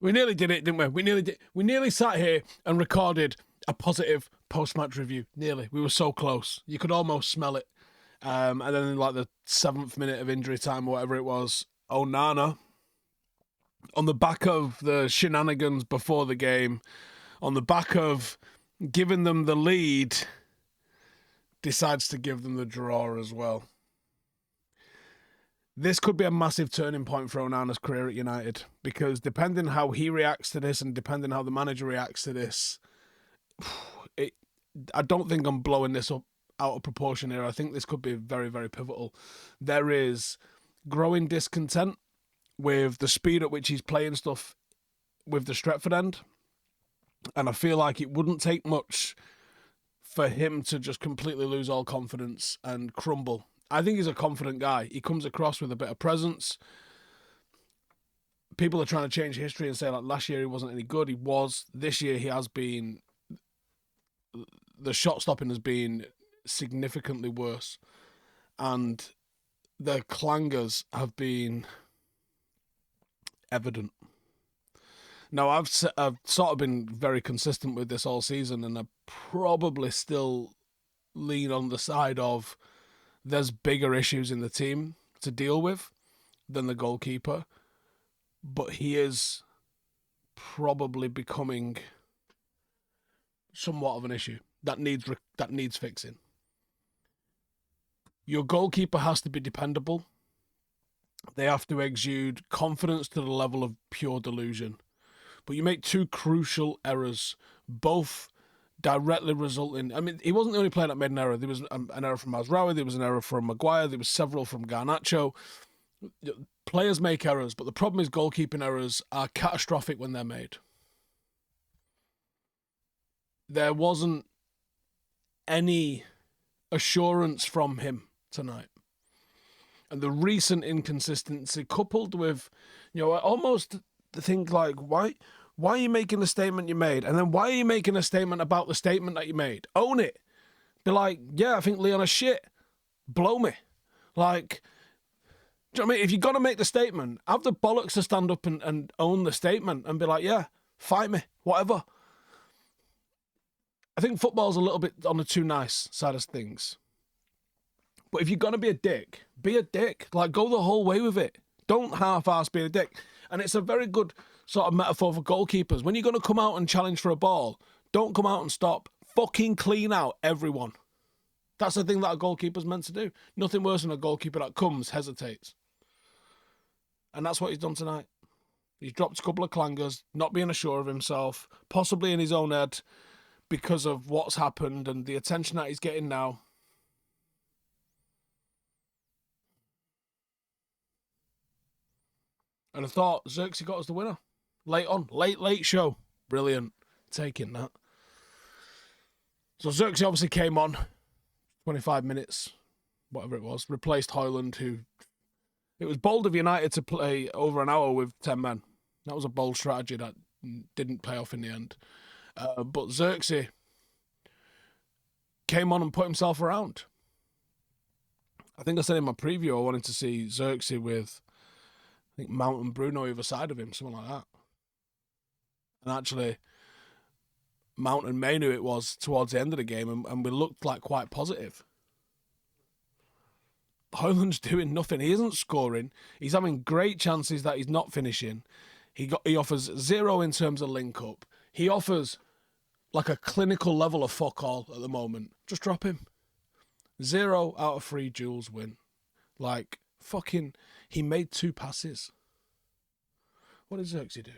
We nearly did it, didn't we? We nearly sat here and recorded a positive post-match review. Nearly. We were so close. You could almost smell it. And then in like the 7th minute of injury time or whatever it was, Onana, on the back of the shenanigans before the game, on the back of giving them the lead, decides to give them the draw as well. This could be a massive turning point for Onana's career at United, because depending how he reacts to this and depending how the manager reacts to this, I don't think I'm blowing this up out of proportion here. I think this could be very, very pivotal. There is growing discontent with the speed at which he's playing stuff with the Stretford end, and I feel like it wouldn't take much for him to just completely lose all confidence and crumble. I think he's a confident guy. He comes across with a bit of presence. People are trying to change history and say, like, last year he wasn't any good. He was. This year he has been. The shot stopping has been significantly worse. And the clangers have been evident. Now, I've sort of been very consistent with this all season, and I probably still lean on the side of there's bigger issues in the team to deal with than the goalkeeper, but he is probably becoming somewhat of an issue that needs fixing. Your goalkeeper has to be dependable. They have to exude confidence to the level of pure delusion. But you make two crucial errors, both directly resulting. I mean, he wasn't the only player that made an error. There was an error from Mazraoui, there was an error from Maguire, there was several from Garnacho. Players make errors, but the problem is goalkeeping errors are catastrophic when they're made. There wasn't any assurance from him tonight. And the recent inconsistency coupled with, almost think like, why are you making the statement you made? And then why are you making a statement about the statement that you made? Own it. Be like, yeah, I think Lyon is shit. Blow me. Like, do you know what I mean? If you're going to make the statement, have the bollocks to stand up and own the statement and be like, yeah, fight me, whatever. I think football's a little bit on the too nice side of things. But if you're going to be a dick, be a dick. Like, go the whole way with it. Don't half-ass being a dick. And it's a very good sort of metaphor for goalkeepers. When you're going to come out and challenge for a ball, don't come out and stop. Fucking clean out everyone. That's the thing that a goalkeeper's meant to do. Nothing worse than a goalkeeper that comes, hesitates. And that's what he's done tonight. He's dropped a couple of clangers, not being assured of himself, possibly in his own head because of what's happened and the attention that he's getting now. And I thought Zirkzee got us the winner. Late show. Brilliant. Taking that. So Zirkzee obviously came on. 25 minutes, whatever it was. Replaced Højlund, who... It was bold of United to play over an hour with 10 men. That was a bold strategy that didn't pay off in the end. But Zirkzee came on and put himself around. I think I said in my preview I wanted to see Zirkzee with... I think Mount and Bruno either side of him, something like that. And actually, Mount and Mainoo it was towards the end of the game, and we looked like quite positive. Højlund's doing nothing. He isn't scoring. He's having great chances that he's not finishing. He offers zero in terms of link-up. He offers like a clinical level of fuck all at the moment. Just drop him. 0 out of 3 duels win. Like, fucking... He made 2 passes. What did Zirkzee do?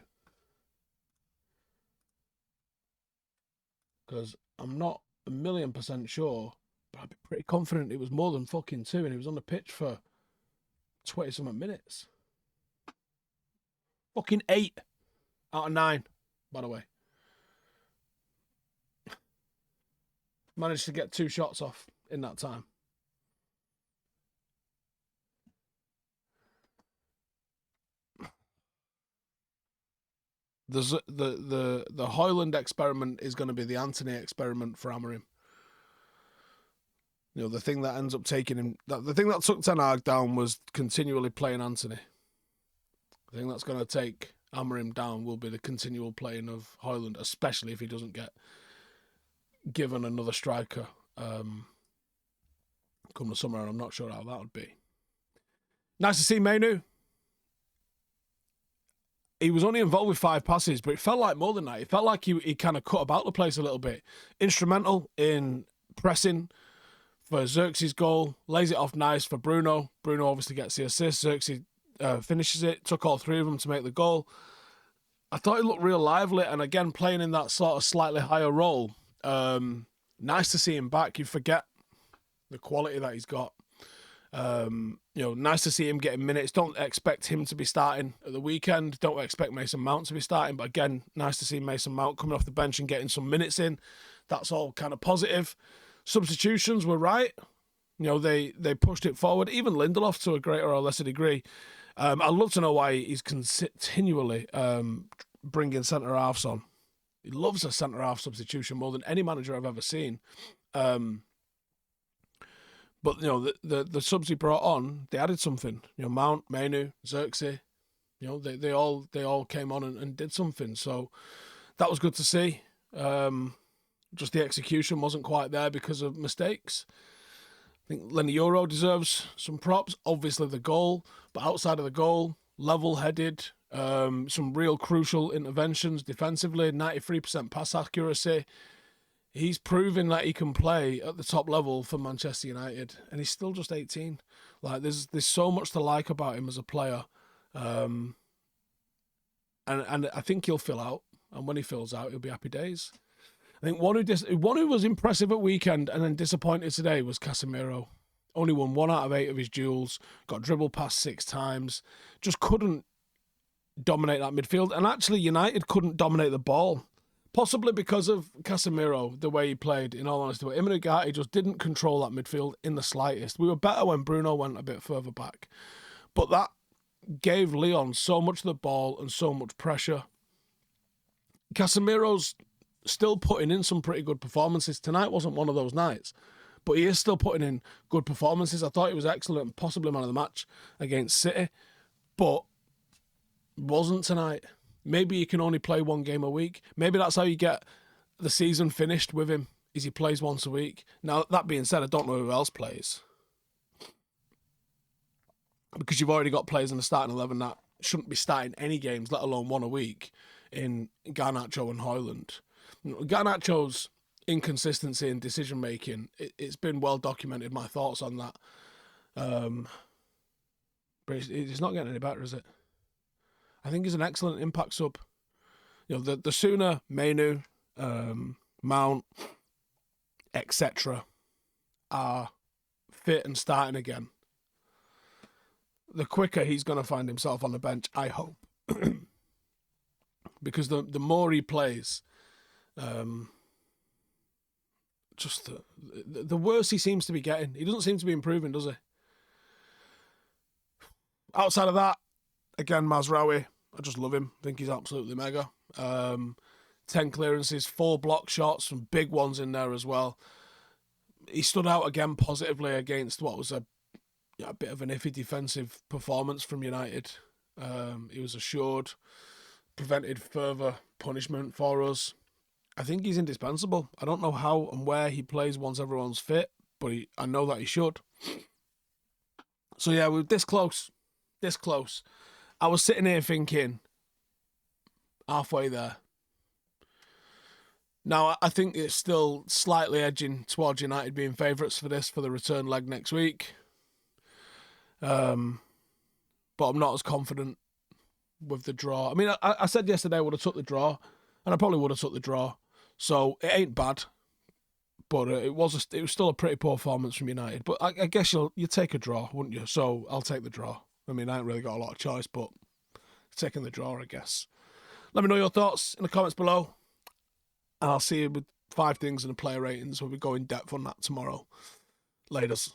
Because I'm not 1,000,000% sure, but I'd be pretty confident it was more than fucking 2, and he was on the pitch for 20-something minutes. Fucking 8 out of 9, by the way. Managed to get 2 shots off in that time. The Højlund experiment is going to be the Antony experiment for Amorim. The thing that ends up taking him... The thing that took Ten Hag down was continually playing Antony. I think that's going to take Amorim down will be the continual playing of Højlund, especially if he doesn't get given another striker come the summer, and I'm not sure how that would be. Nice to see Mainoo. He was only involved with 5 passes, but it felt like more than that. It felt like he kind of cut about the place a little bit. Instrumental in pressing for Zirkzee's goal. Lays it off nice for Bruno. Bruno obviously gets the assist. Zirkzee finishes it. Took all 3 of them to make the goal. I thought he looked real lively, and again, playing in that sort of slightly higher role. Nice to see him back. You forget the quality that he's got. Nice to see him getting minutes. Don't expect him to be starting at the weekend. Don't expect Mason Mount to be starting. But again, nice to see Mason Mount coming off the bench and getting some minutes in. That's all kind of positive. Substitutions were right. They pushed it forward. Even Lindelof to a greater or lesser degree. I'd love to know why he's continually bringing centre-halves on. He loves a centre-half substitution more than any manager I've ever seen. But, the subs he brought on, they added something. Mount, Mainoo, Zirkzee, they all came on and did something. So that was good to see. Just the execution wasn't quite there because of mistakes. I think Leny Yoro deserves some props. Obviously the goal, but outside of the goal, level-headed, some real crucial interventions defensively, 93% pass accuracy. He's proving that he can play at the top level for Manchester United, and he's still just 18. Like there's so much to like about him as a player, and I think he'll fill out. And when he fills out, he'll be happy days. I think one who was impressive at weekend and then disappointed today was Casemiro. Only won 1 out of 8 of his duels. Got dribbled past 6 times. Just couldn't dominate that midfield, and actually United couldn't dominate the ball. Possibly because of Casemiro, the way he played, in all honesty. But him and Ugarte just didn't control that midfield in the slightest. We were better when Bruno went a bit further back. But that gave Lyon so much of the ball and so much pressure. Casemiro's still putting in some pretty good performances. Tonight wasn't one of those nights. But he is still putting in good performances. I thought he was excellent, possibly man of the match against City. But wasn't tonight. Maybe he can only play 1 game a week. Maybe that's how you get the season finished with him, is he plays once a week. Now, that being said, I don't know who else plays. Because you've already got players in the starting 11 that shouldn't be starting any games, let alone 1 a week, in Garnacho and Højlund. Garnacho's inconsistency in decision-making, it's been well documented, my thoughts on that. But it's not getting any better, is it? I think he's an excellent impact sub. The sooner Mainoo, Mount, etc. are fit and starting again, the quicker he's going to find himself on the bench, I hope. Because the more he plays, just the worse he seems to be getting. He doesn't seem to be improving, does he? Outside of that, again, Mazraoui, I just love him. I think he's absolutely mega. 10 clearances, 4 block shots, some big ones in there as well. He stood out again positively against what was a bit of an iffy defensive performance from United. He was assured, prevented further punishment for us. I think he's indispensable. I don't know how and where he plays once everyone's fit, but I know that he should. So yeah, we're this close. I was sitting here thinking, halfway there. Now, I think it's still slightly edging towards United being favourites for the return leg next week. But I'm not as confident with the draw. I mean, I said yesterday I would have took the draw, and I probably would have took the draw. So it ain't bad, but it was still a pretty poor performance from United. But I guess you take a draw, wouldn't you? So I'll take the draw. I mean, I ain't really got a lot of choice, but taking the draw, I guess. Let me know your thoughts in the comments below. And I'll see you with 5 things and the player ratings when we go in depth on that tomorrow. Laters.